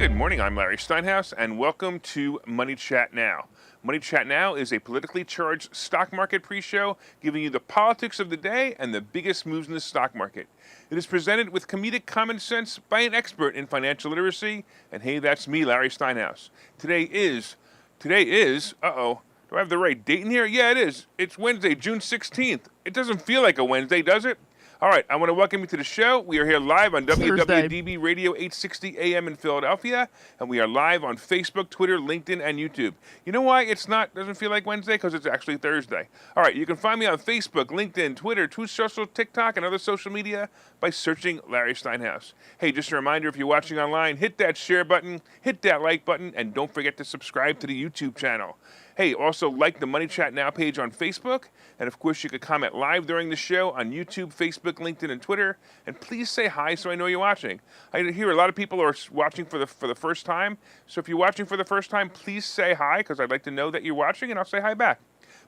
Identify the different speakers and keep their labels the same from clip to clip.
Speaker 1: Good morning, I'm Larry Steinhouse, and welcome to Money Chat Now. Money Chat Now is a politically charged stock market pre-show giving you the politics of the day and the biggest moves in the stock market. It is presented with comedic common sense by an expert in financial literacy, and hey, that's me, Larry Steinhouse. Today is, do I have the right date in here? Yeah, it is. It's Wednesday, June 16th. It doesn't feel like a Wednesday, does it? All right, I want to welcome you to the show. We are here live on WWDB Radio 860 AM in Philadelphia, and we are live on Facebook, Twitter, LinkedIn, and YouTube. You know why doesn't feel like Wednesday? Because it's actually Thursday. All right, you can find me on Facebook, LinkedIn, Twitter, Truth Social, TikTok, and other social media by searching Larry Steinhouse. Hey, just a reminder, if you're watching online, hit that share button, hit that like button, and don't forget to subscribe to the YouTube channel. Hey, also like the Money Chat Now page on Facebook, and of course you could comment live during the show on YouTube, Facebook, LinkedIn, and Twitter. And please say hi so I know you're watching. I hear a lot of people are watching for the first time, so if you're watching for the first time, please say hi because I'd like to know that you're watching, and I'll say hi back.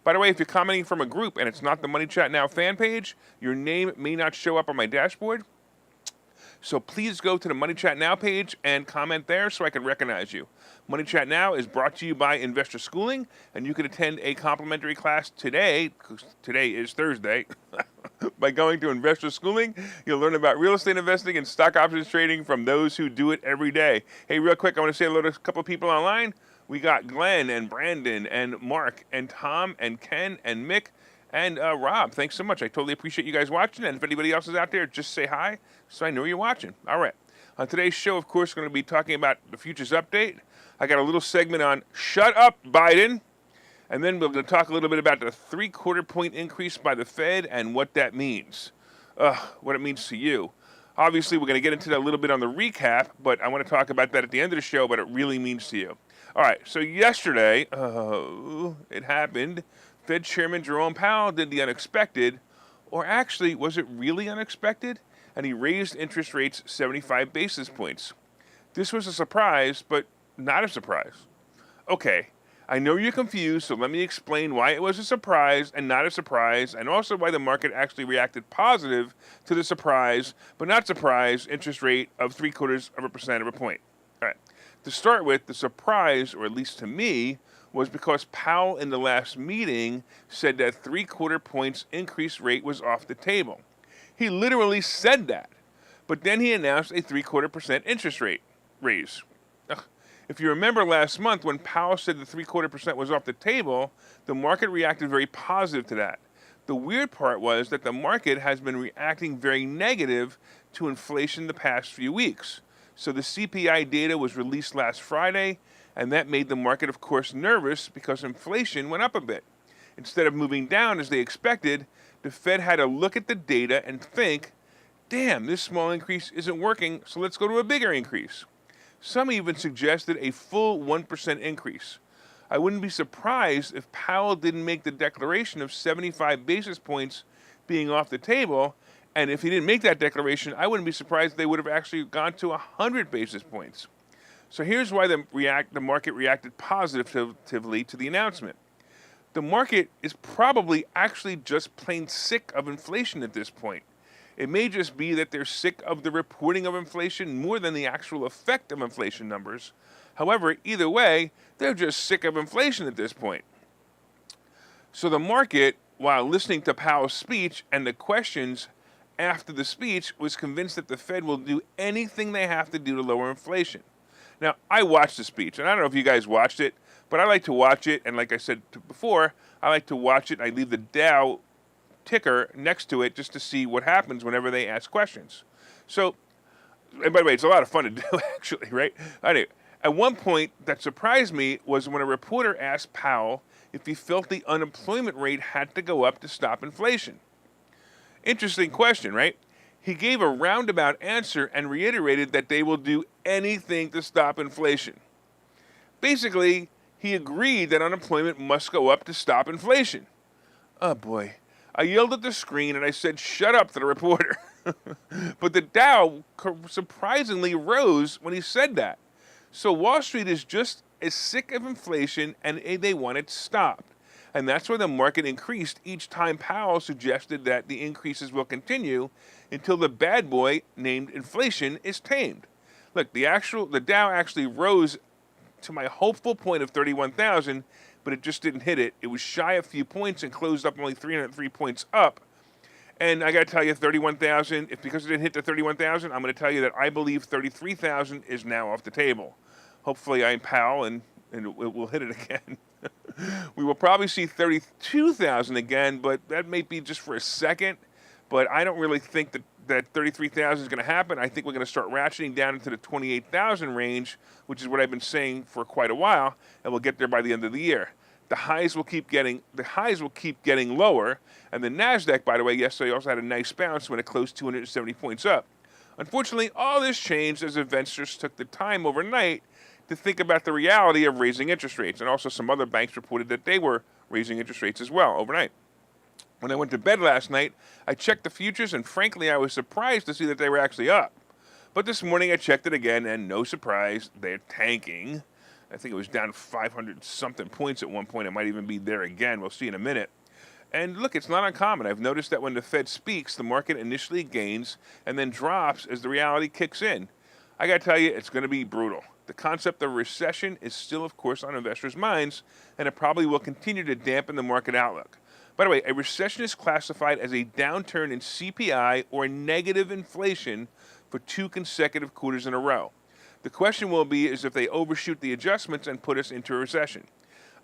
Speaker 1: By the way, if you're commenting from a group and it's not the Money Chat Now fan page, your name may not show up on my dashboard. So please go to the Money Chat Now page and comment there so I can recognize you. Money Chat Now is brought to you by Investor Schooling, and you can attend a complimentary class today, because today is Thursday, by going to Investor Schooling. You'll learn about real estate investing and stock options trading from those who do it every day. Hey, real quick, I want to say hello to a couple of people online. We got Glenn and Brandon and Mark and Tom and Ken and Mick and Rob. Thanks so much. I totally appreciate you guys watching. And if anybody else is out there, just say hi so I know you're watching. All right. On today's show, of course, we're going to be talking about the futures update. I got a little segment on Shut Up, Biden. And then we're going to talk a little bit about the 3/4 point increase by the Fed and what that means, what it means to you. Obviously, we're going to get into that a little bit on the recap, but I want to talk about that at the end of the show, what it really means to you. All right, so yesterday, it happened. Fed Chairman Jerome Powell did the unexpected, or actually, was it really unexpected? And he raised interest rates 75 basis points. This was a surprise, but not a surprise. Okay, I know you're confused, so let me explain why it was a surprise and not a surprise, and also why the market actually reacted positive to the surprise, but not surprise, interest rate of 0.75% of a point. All right, to start with, the surprise, or at least to me, was because Powell in the last meeting said that 3/4 points increase rate was off the table. He literally said that, but then he announced a 0.75% interest rate raise. If you remember last month when Powell said the 0.75% was off the table, the market reacted very positive to that. The weird part was that the market has been reacting very negative to inflation the past few weeks. So the CPI data was released last Friday, and that made the market, of course, nervous because inflation went up a bit. Instead of moving down as they expected, the Fed had to look at the data and think, damn, this small increase isn't working, so let's go to a bigger increase. Some even suggested a full 1% increase. I wouldn't be surprised if Powell didn't make the declaration of 75 basis points being off the table, and if he didn't make that declaration, I wouldn't be surprised if they would have actually gone to 100 basis points. So here's why the market reacted positively to the announcement. The market is probably actually just plain sick of inflation at this point. It may just be that they're sick of the reporting of inflation more than the actual effect of inflation numbers. However, either way, they're just sick of inflation at this point. So the market, while listening to Powell's speech and the questions after the speech, was convinced that the Fed will do anything they have to do to lower inflation. Now, I watched the speech, and I don't know if you guys watched it, but I like to watch it, and like I said before, I like to watch it. I leave the Dow ticker next to it just to see what happens whenever they ask questions. So, and by the way, it's a lot of fun to do, actually, right? Anyway, at one point that surprised me was when a reporter asked Powell if he felt the unemployment rate had to go up to stop inflation. Interesting question, right? He gave a roundabout answer and reiterated that they will do anything to stop inflation. Basically, he agreed that unemployment must go up to stop inflation. Oh boy. I yelled at the screen and I said, shut up to the reporter. But the Dow surprisingly rose when he said that. So Wall Street is just as sick of inflation and they want it stopped. And that's why the market increased each time Powell suggested that the increases will continue until the bad boy named inflation is tamed. Look, the Dow actually rose to my hopeful point of 31,000, but it just didn't hit it. It was shy a few points and closed up only 303 points up. And I got to tell you, 31,000, if because it didn't hit the 31,000, I'm going to tell you that I believe 33,000 is now off the table. Hopefully I'm Powell and we'll hit it again. We will probably see 32,000 again, but that may be just for a second. But I don't really think that 33,000 is going to happen. I think we're going to start ratcheting down into the 28,000 range, which is what I've been saying for quite a while, and we'll get there by the end of the year. The highs will keep getting lower, and the Nasdaq, by the way, yesterday also had a nice bounce when it closed 270 points up. Unfortunately, all this changed as investors took the time overnight to think about the reality of raising interest rates, and also some other banks reported that they were raising interest rates as well overnight. When I went to bed last night, I checked the futures, and frankly, I was surprised to see that they were actually up. But this morning, I checked it again, and no surprise, they're tanking. I think it was down 500-something points at one point. It might even be there again. We'll see in a minute. And look, it's not uncommon. I've noticed that when the Fed speaks, the market initially gains and then drops as the reality kicks in. I got to tell you, it's going to be brutal. The concept of recession is still, of course, on investors' minds, and it probably will continue to dampen the market outlook. By the way, a recession is classified as a downturn in CPI or negative inflation for 2 consecutive quarters in a row. The question will be is if they overshoot the adjustments and put us into a recession.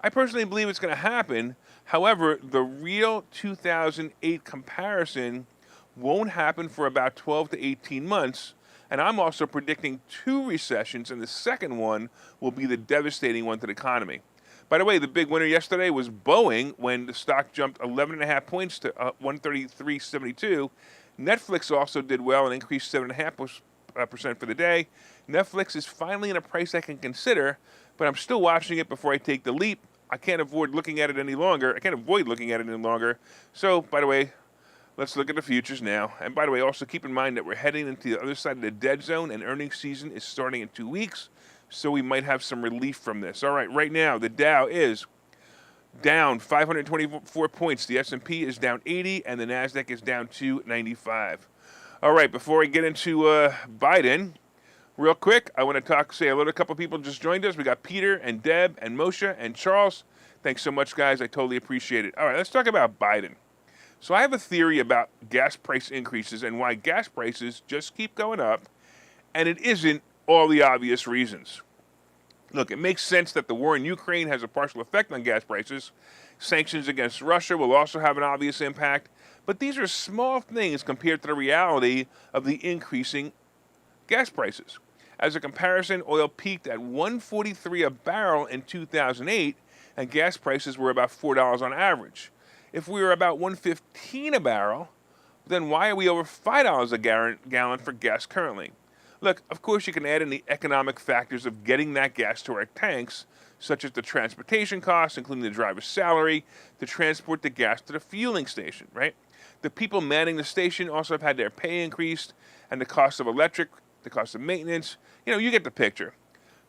Speaker 1: I personally believe it's going to happen. However, the real 2008 comparison won't happen for about 12 to 18 months. And I'm also predicting 2 recessions, and the second one will be the devastating one to the economy. By the way, the big winner yesterday was Boeing when the stock jumped 11.5 points to 133.72. Netflix also did well and increased 7.5% for the day. Netflix is finally in a price I can consider, but I'm still watching it before I take the leap. I can't avoid looking at it any longer. So, by the way, let's look at the futures now. And by the way, also keep in mind that we're heading into the other side of the dead zone, and earnings season is starting in 2 weeks, so we might have some relief from this. All right, right now, the Dow is down 524 points. The S&P is down 80, and the Nasdaq is down 295. All right, before I get into Biden, real quick, I want to say hello to a couple people just joined us. We got Peter and Deb and Moshe and Charles. Thanks so much, guys. I totally appreciate it. All right, let's talk about Biden. So I have a theory about gas price increases and why gas prices just keep going up, and it isn't all the obvious reasons. Look, it makes sense that the war in Ukraine has a partial effect on gas prices. Sanctions against Russia will also have an obvious impact, but these are small things compared to the reality of the increasing gas prices. As a comparison, oil peaked at $143 a barrel in 2008, and gas prices were about $4 on average. If we were about $115 a barrel, then why are we over $5 a gallon for gas currently? Look, of course you can add in the economic factors of getting that gas to our tanks, such as the transportation costs, including the driver's salary, to transport the gas to the fueling station, right? The people manning the station also have had their pay increased, and the cost of electric, the cost of maintenance, you get the picture.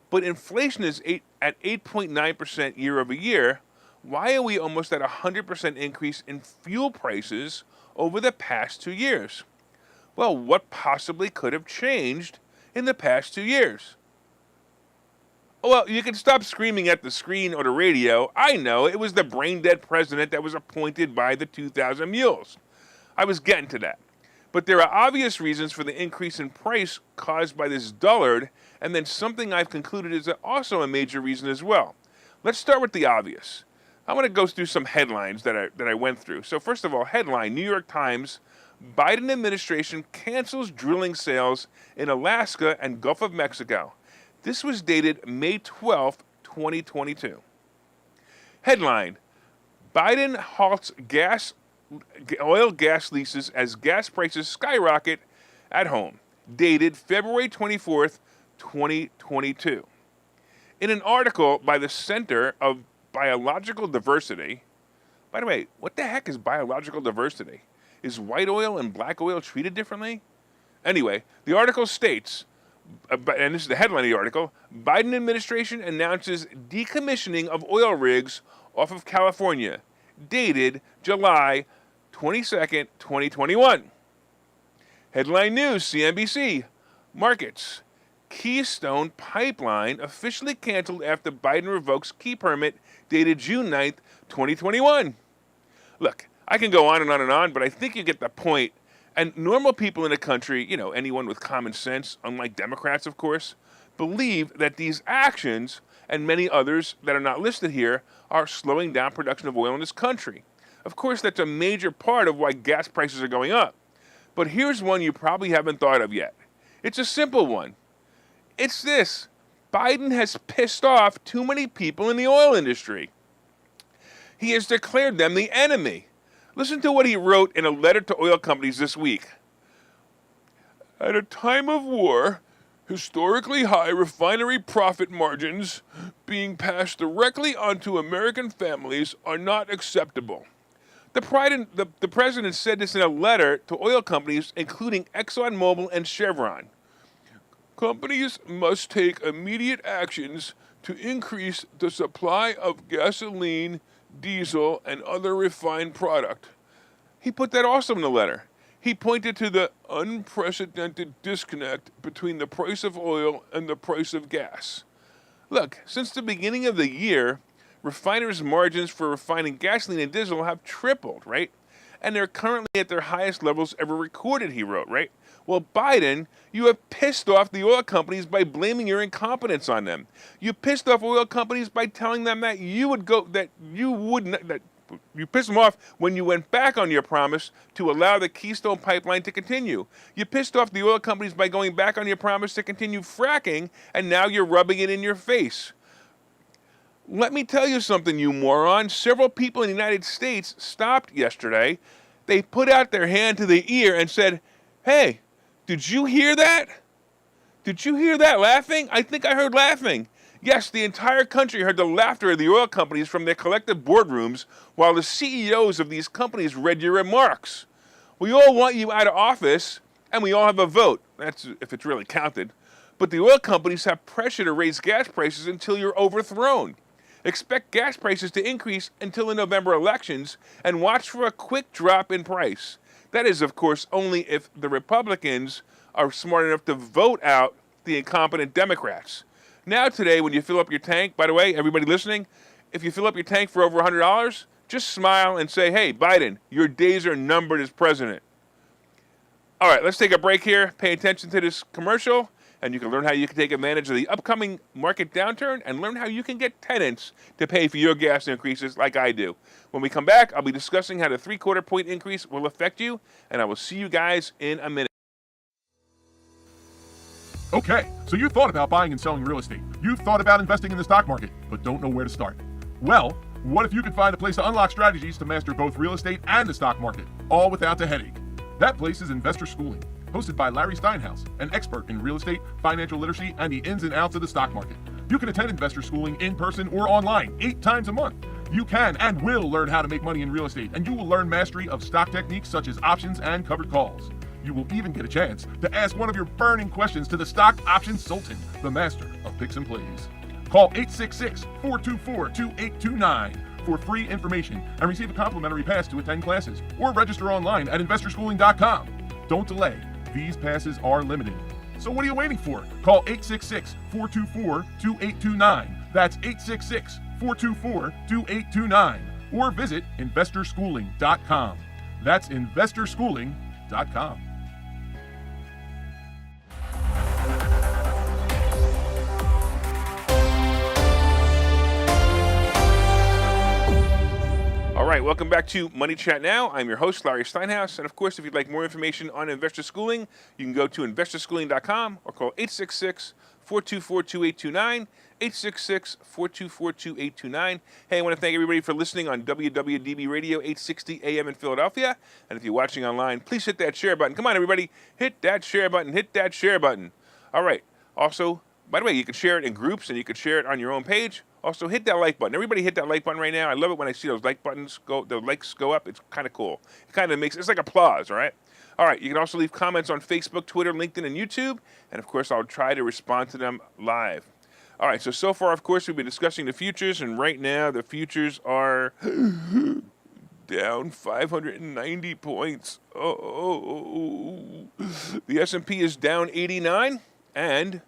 Speaker 1: But inflation is at 8.9% year over year. Why are we almost at a 100% increase in fuel prices over the past 2 years? Well, what possibly could have changed in the past 2 years? Well, you can stop screaming at the screen or the radio. I know, it was the brain-dead president that was appointed by the 2,000 mules. I was getting to that. But there are obvious reasons for the increase in price caused by this dullard, and then something I've concluded is also a major reason as well. Let's start with the obvious. I want to go through some headlines that I went through. So first of all, headline, New York Times, Biden administration cancels drilling sales in Alaska and Gulf of Mexico. This was dated May 12, 2022. Headline, Biden halts oil gas leases as gas prices skyrocket at home. Dated February 24th, 2022. In an article by the Center of Biological Diversity, by the way, what the heck is biological diversity? Is white oil and black oil treated differently? Anyway, the article states, and this is the headline of the article, Biden administration announces decommissioning of oil rigs off of California, dated July 22nd, 2021. Headline news, CNBC, markets. Keystone Pipeline officially canceled after Biden revokes key permit dated June 9th, 2021. Look, I can go on and on and on, but I think you get the point. And normal people in the country, anyone with common sense, unlike Democrats, of course, believe that these actions and many others that are not listed here are slowing down production of oil in this country. Of course, that's a major part of why gas prices are going up. But here's one you probably haven't thought of yet. It's a simple one. It's this: Biden has pissed off too many people in the oil industry. He has declared them the enemy. Listen to what he wrote in a letter to oil companies this week. At a time of war, historically high refinery profit margins being passed directly onto American families are not acceptable. The president said this in a letter to oil companies, including ExxonMobil and Chevron. Companies must take immediate actions to increase the supply of gasoline, diesel, and other refined product. He put that also in the letter. He pointed to the unprecedented disconnect between the price of oil and the price of gas. Look, since the beginning of the year, refiners' margins for refining gasoline and diesel have tripled, right? And they're currently at their highest levels ever recorded, he wrote, right? Well, Biden, you have pissed off the oil companies by blaming your incompetence on them. You pissed off oil companies by telling them that you pissed them off when you went back on your promise to allow the Keystone Pipeline to continue. You pissed off the oil companies by going back on your promise to continue fracking, and now you're rubbing it in your face. Let me tell you something, you moron. Several people in the United States stopped yesterday. They put out their hand to the ear and said, "Hey, did you hear that? Did you hear that laughing? I think I heard laughing." Yes, the entire country heard the laughter of the oil companies from their collective boardrooms while the CEOs of these companies read your remarks. We all want you out of office, and we all have a vote. That's if it's really counted. But the oil companies have pressure to raise gas prices until you're overthrown. Expect gas prices to increase until the November elections, and watch for a quick drop in price. That is, of course, only if the Republicans are smart enough to vote out the incompetent Democrats. Now today, when you fill up your tank, by the way, everybody listening, if you fill up your tank for over $100, just smile and say, "Hey, Biden, your days are numbered as president." All right, let's take a break here. Pay attention to this commercial, and you can learn how you can take advantage of the upcoming market downturn and learn how you can get tenants to pay for your gas increases like I do. When we come back, I'll be discussing how the 3/4 point increase will affect you, and I will see you guys in a minute.
Speaker 2: Okay, so you thought about buying and selling real estate. You've thought about investing in the stock market, but don't know where to start. Well, what if you could find a place to unlock strategies to master both real estate and the stock market, all without the headache? That place is Investor Schooling, hosted by Larry Steinhouse, an expert in real estate, financial literacy, and the ins and outs of the stock market. You can attend Investor Schooling in person or online 8 times a month. You can and will learn how to make money in real estate, and you will learn mastery of stock techniques such as options and covered calls. You will even get a chance to ask one of your burning questions to the stock option sultan, the master of picks and plays. Call 866-424-2829 for free information and receive a complimentary pass to attend classes, or register online at investorschooling.com. Don't delay. These passes are limited. So what are you waiting for? Call 866-424-2829. That's 866-424-2829. Or visit investorschooling.com. That's investorschooling.com.
Speaker 1: All right, welcome back to Money Chat Now. I'm your host, Larry Steinhouse. And of course, if you'd like more information on Investor Schooling, you can go to investorschooling.com or call 866-424-2829, 866-424-2829. Hey, I want to thank everybody for listening on WWDB Radio 860 AM in Philadelphia. And if you're watching online, please hit that share button. Come on, everybody. Hit that share button. Hit that share button. All right. Also, by the way, you can share it in groups and you can share it on your own page. Also, hit that like button. Everybody hit that like button right now. I love it when I see those like buttons the likes go up. It's kind of cool. It kind of makes, it's like applause, all right? All right, you can also leave comments on Facebook, Twitter, LinkedIn, and YouTube. And of course, I'll try to respond to them live. All right, so far, of course, we've been discussing the futures. And right now, the futures are down 590 points. The S&P is down 89. And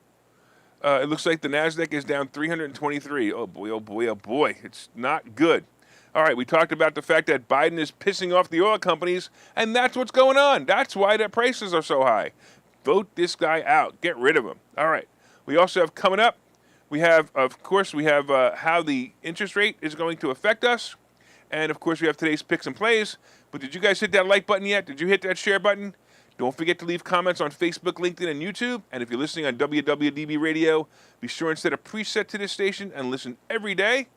Speaker 1: It looks like the NASDAQ is down 323. Oh boy, oh boy, oh boy. It's not good. All right, we talked about the fact that Biden is pissing off the oil companies, and that's what's going on. That's why the prices are so high. Vote this guy out. Get rid of him. All right. We also have coming up, we have how the interest rate is going to affect us. And, of course, we have today's picks and plays. But did you guys hit that like button yet? Did you hit that share button? Don't forget to leave comments on Facebook, LinkedIn, and YouTube. And if you're listening on WWDB Radio, be sure and set a preset to this station and listen every day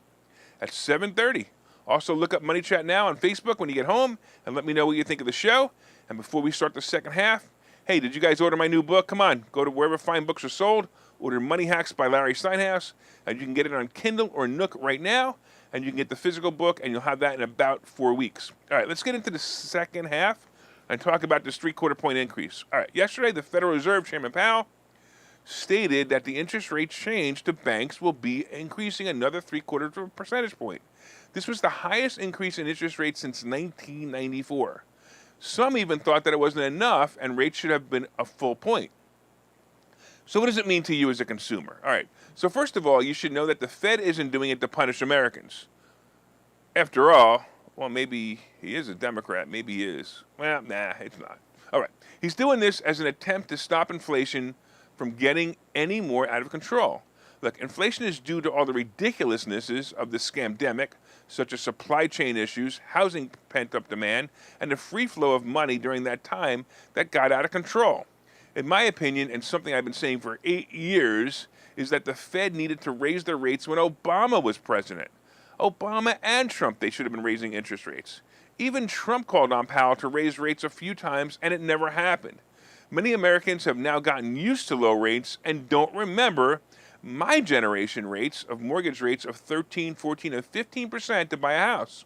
Speaker 1: at 7:30. Also, look up Money Chat Now on Facebook when you get home and let me know what you think of the show. And before we start the second half, hey, did you guys order my new book? Come on, go to wherever fine books are sold. Order Money Hacks by Larry Steinhouse. And you can get it on Kindle or Nook right now. And you can get the physical book, and you'll have that in about 4 weeks. All right, let's get into the second half and talk about this 3/4 point increase. All right, yesterday, the Federal Reserve Chairman Powell stated that the interest rate change to banks will be increasing another 3/4 percentage point. This was the highest increase in interest rates since 1994. Some even thought that it wasn't enough and rates should have been a full point. So what does it mean to you as a consumer? All right, so first of all, you should know that the Fed isn't doing it to punish Americans. After all, well, maybe he is a Democrat, maybe he is. Well, nah, it's not. All right, he's doing this as an attempt to stop inflation from getting any more out of control. Look, inflation is due to all the ridiculousnesses of the scamdemic, such as supply chain issues, housing pent-up demand, and the free flow of money during that time that got out of control. In my opinion, and something I've been saying for 8 years, is that the Fed needed to raise their rates when Obama was president. Obama and Trump, they should have been raising interest rates. Even Trump called on Powell to raise rates a few times, and it never happened. Many Americans have now gotten used to low rates and don't remember my generation rates of mortgage rates of 13, 14, and 15% to buy a house.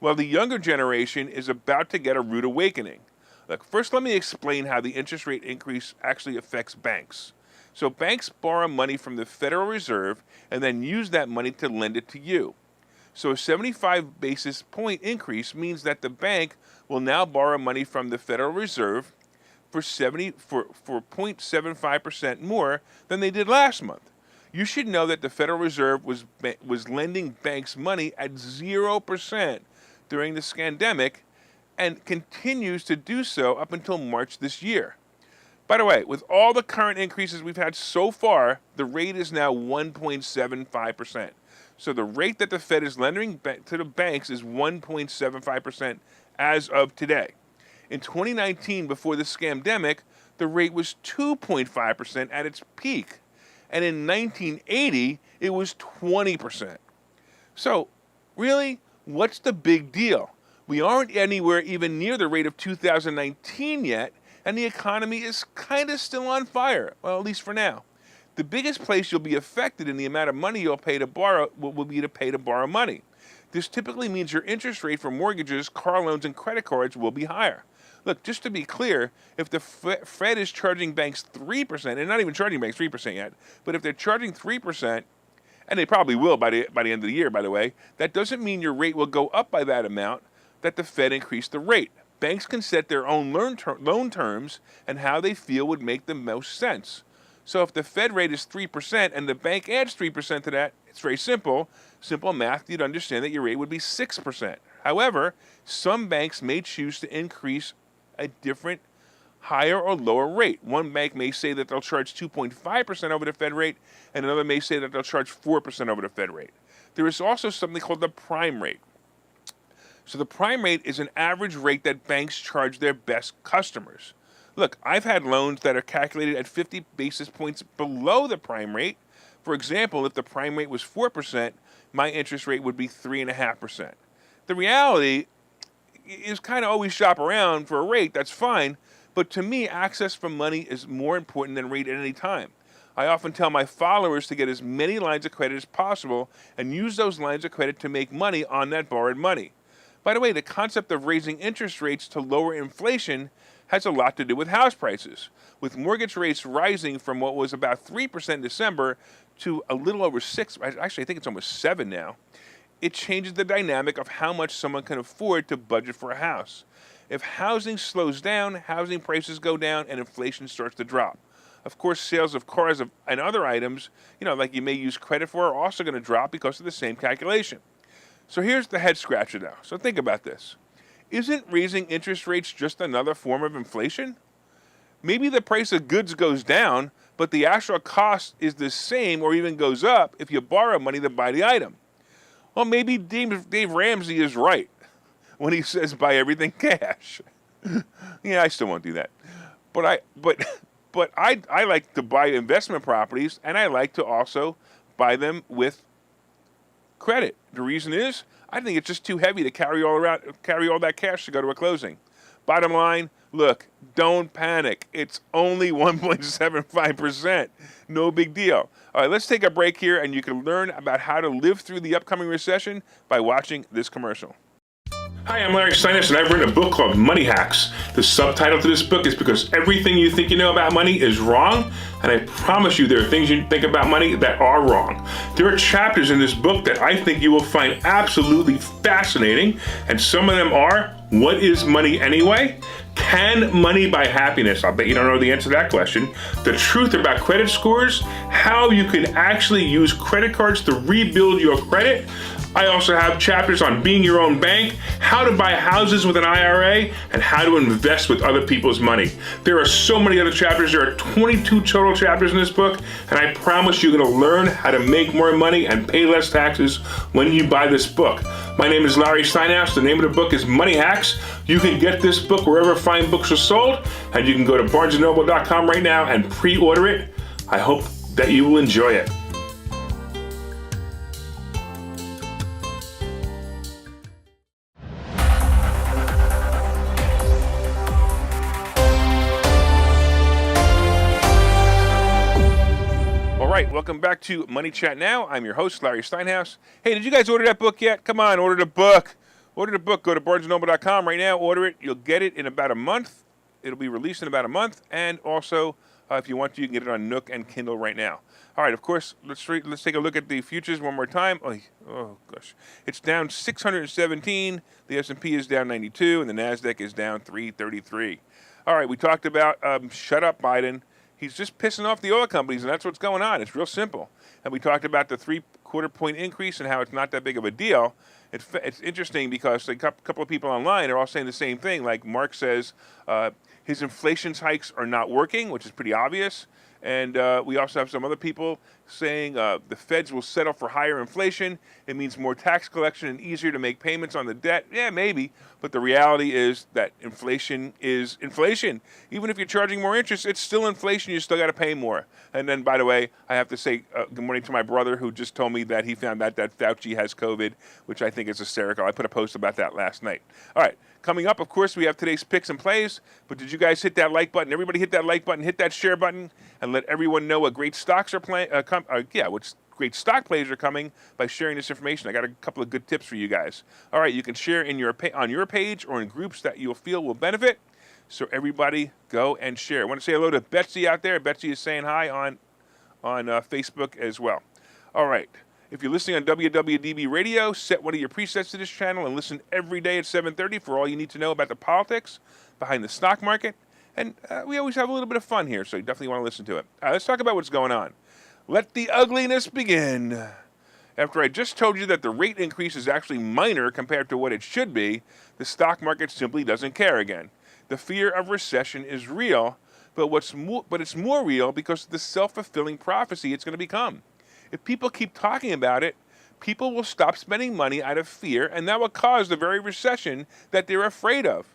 Speaker 1: Well, the younger generation is about to get a rude awakening. Look, first let me explain how the interest rate increase actually affects banks. So banks borrow money from the Federal Reserve and then use that money to lend it to you. So a 75 basis point increase means that the bank will now borrow money from the Federal Reserve for 0.75% more than they did last month. You should know that the Federal Reserve was lending banks money at 0% during the scandemic and continues to do so up until March this year. By the way, with all the current increases we've had so far, the rate is now 1.75%. So the rate that the Fed is lending to the banks is 1.75% as of today. In 2019, before the scamdemic, the rate was 2.5% at its peak. And in 1980, it was 20%. So, really, what's the big deal? We aren't anywhere even near the rate of 2019 yet, and the economy is kind of still on fire, well, at least for now. The biggest place you'll be affected in the amount of money you'll pay to borrow will be to pay to borrow money. This typically means your interest rate for mortgages, car loans, and credit cards will be higher. Look, just to be clear, if the Fed is charging banks 3%, and not even charging banks 3% yet, but if they're charging 3%, and they probably will by the end of the year, by the way, that doesn't mean your rate will go up by that amount that the Fed increased the rate. Banks can set their own loan terms and how they feel would make the most sense. So if the Fed rate is 3% and the bank adds 3% to that, it's very simple. Simple math, you'd understand that your rate would be 6%. However, some banks may choose to increase a different higher or lower rate. One bank may say that they'll charge 2.5% over the Fed rate, and another may say that they'll charge 4% over the Fed rate. There is also something called the prime rate. So the prime rate is an average rate that banks charge their best customers. Look, I've had loans that are calculated at 50 basis points below the prime rate. For example, if the prime rate was 4%, my interest rate would be 3.5%. The reality is kind of always shop around for a rate, that's fine, but to me, access for money is more important than rate at any time. I often tell my followers to get as many lines of credit as possible and use those lines of credit to make money on that borrowed money. By the way, the concept of raising interest rates to lower inflation has a lot to do with house prices. With mortgage rates rising from what was about 3% in December to a little over 6, actually I think it's almost 7 now, it changes the dynamic of how much someone can afford to budget for a house. If housing slows down, housing prices go down and inflation starts to drop. Of course, sales of cars and other items, like you may use credit for, are also going to drop because of the same calculation. So here's the head scratcher now. So think about this. Isn't raising interest rates just another form of inflation? Maybe the price of goods goes down, but the actual cost is the same or even goes up if you borrow money to buy the item. Well, maybe Dave Ramsey is right when he says buy everything cash. Yeah, I still won't do that. But I like to buy investment properties, and I like to also buy them with credit. The reason is I think it's just too heavy to carry all that cash to go to a closing. Bottom line, look, don't panic. It's only 1.75%. No big deal. All right, let's take a break here, and you can learn about how to live through the upcoming recession by watching this commercial. Hi, I'm Larry Steinhouse, and I've written a book called Money Hacks. The subtitle to this book is because everything you think you know about money is wrong, and I promise you there are things you think about money that are wrong. There are chapters in this book that I think you will find absolutely fascinating, and some of them are, what is money anyway? Can money buy happiness? I'll bet you don't know the answer to that question. The truth about credit scores, how you can actually use credit cards to rebuild your credit. I also have chapters on being your own bank, how to buy houses with an IRA, and how to invest with other people's money. There are so many other chapters. There are 22 total chapters in this book, and I promise you're going to learn how to make more money and pay less taxes when you buy this book. My name is Larry Steinhouse. The name of the book is Money Hacks. You can get this book wherever fine books are sold, and you can go to barnesandnoble.com right now and pre-order it. I hope that you will enjoy it. Welcome back to Money Chat Now. I'm your host, Larry Steinhouse. Hey, did you guys order that book yet? Come on, order the book. Order the book. Go to barnesandnoble.com right now. Order it. You'll get it in about a month. It'll be released in about a month. And also, if you want to, you can get it on Nook and Kindle right now. All right, of course, let's take a look at the futures one more time. Oh gosh. It's down 617. The S&P is down 92, and the NASDAQ is down 333. All right, we talked about shut up, Biden. He's just pissing off the oil companies, and that's what's going on. It's real simple. And we talked about the 3/4 point increase and how it's not that big of a deal. It's interesting because a couple of people online are all saying the same thing. Like Mark says, his inflation hikes are not working, which is pretty obvious. And we also have some other people saying the feds will settle for higher inflation. It means more tax collection and easier to make payments on the debt. Yeah, maybe. But the reality is that inflation is inflation. Even if you're charging more interest, it's still inflation. You still got to pay more. And then, by the way, I have to say good morning to my brother who just told me that he found out that Fauci has COVID, which I think is hysterical. I put a post about that last night. All right. Coming up, of course, we have today's picks and plays. But did you guys hit that like button? Everybody hit that like button, hit that share button, and let everyone know what great stocks are which great stock plays are coming by sharing this information. I got a couple of good tips for you guys. All right, you can share on your page or in groups that you'll feel will benefit. So everybody go and share. I want to say hello to Betsy out there. Betsy is saying hi on Facebook as well. All right. If you're listening on WWDB Radio, set one of your presets to this channel and listen every day at 7:30 for all you need to know about the politics behind the stock market. And we always have a little bit of fun here, so you definitely want to listen to it. Let's talk about what's going on. Let the ugliness begin. After I just told you that the rate increase is actually minor compared to what it should be, the stock market simply doesn't care again. The fear of recession is real, but it's more real because of the self-fulfilling prophecy it's going to become. If people keep talking about it, people will stop spending money out of fear, and that will cause the very recession that they're afraid of.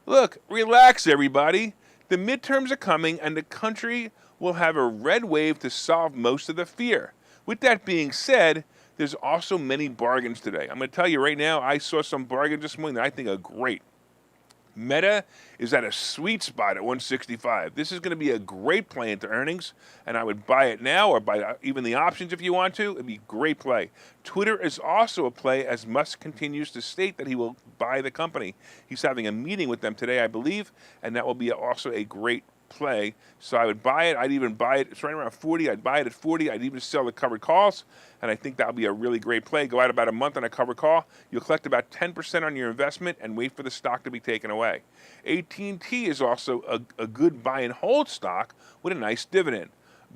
Speaker 1: Look, relax, everybody. The midterms are coming, and the country will have a red wave to solve most of the fear. With that being said, there's also many bargains today. I'm going to tell you right now, I saw some bargains this morning that I think are great. Meta is at a sweet spot at 165. This is going to be a great play into earnings, and I would buy it now or buy even the options if you want to. It'd be a great play. Twitter is also a play as Musk continues to state that he will buy the company. He's having a meeting with them today, I believe, and that will be also a great play. So I would buy it. I'd even buy it. It's right around 40. I'd buy it at 40. I'd even sell the covered calls. And I think that would be a really great play. Go out about a month on a covered call. You'll collect about 10% on your investment and wait for the stock to be taken away. AT&T is also a good buy and hold stock with a nice dividend.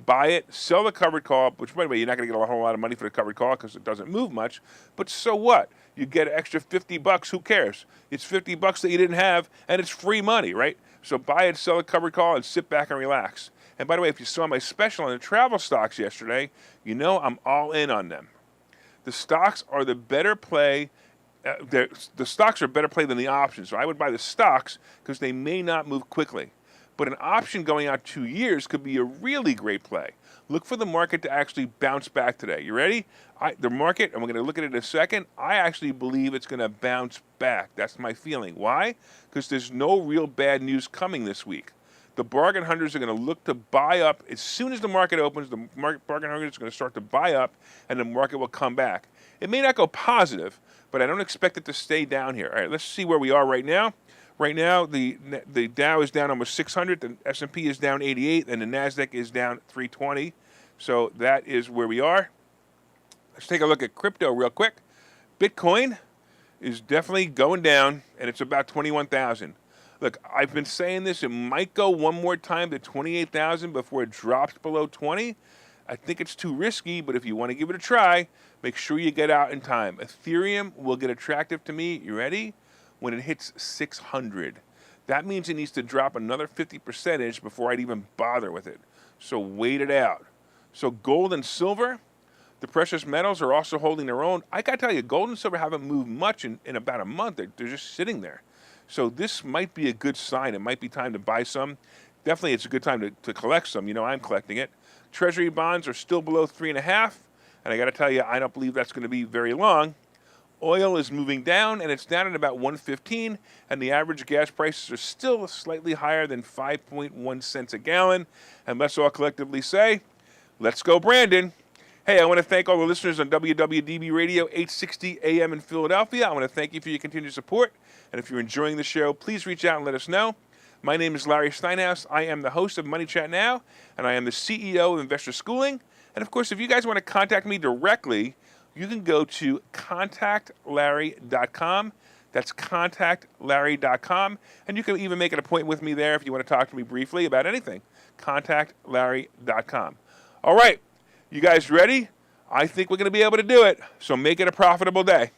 Speaker 1: Buy it, sell the covered call, which, by the way, you're not going to get a whole lot of money for the covered call because it doesn't move much. But so what? You get an extra $50. Who cares? It's $50 that you didn't have, and it's free money, right? So buy it, sell the covered call, and sit back and relax. And by the way, if you saw my special on the travel stocks yesterday, you know I'm all in on them. The stocks are the better play. The stocks are a better play than the options. So I would buy the stocks because they may not move quickly. But an option going out 2 years could be a really great play. Look for the market to actually bounce back today. You ready? The market, and we're going to look at it in a second, I actually believe it's going to bounce back. That's my feeling. Why? Because there's no real bad news coming this week. The bargain hunters are going to look to buy up. As soon as the market opens, the bargain hunters are going to start to buy up, and the market will come back. It may not go positive, but I don't expect it to stay down here. All right, let's see where we are right now. Right now, the Dow is down almost 600, the S&P is down 88, and the NASDAQ is down 320. So that is where we are. Let's take a look at crypto real quick. Bitcoin is definitely going down, and it's about 21,000. Look, I've been saying this. It might go one more time to 28,000 before it drops below 20. I think it's too risky, but if you want to give it a try, make sure you get out in time. Ethereum will get attractive to me. You ready? When it hits 600. That means it needs to drop another 50% before I'd even bother with it. So wait it out. So gold and silver, the precious metals are also holding their own. I got to tell you, gold and silver haven't moved much in about a month. They're just sitting there. So this might be a good sign. It might be time to buy some. Definitely it's a good time to collect some. You know, I'm collecting it. Treasury bonds are still below 3.5. And I got to tell you, I don't believe that's going to be very long. Oil is moving down, and it's down at about 115, and the average gas prices are still slightly higher than 5.1 cents a gallon. And let's all collectively say, let's go, Brandon. Hey, I want to thank all the listeners on WWDB Radio 860 AM in Philadelphia. I want to thank you for your continued support. And if you're enjoying the show, please reach out and let us know. My name is Larry Steinhouse. I am the host of Money Chat Now, and I am the CEO of Investor Schooling. And, of course, if you guys want to contact me directly, you can go to contactlarry.com. That's contactlarry.com. And you can even make an appointment with me there if you want to talk to me briefly about anything. Contactlarry.com. All right. You guys ready? I think we're going to be able to do it. So make it a profitable day.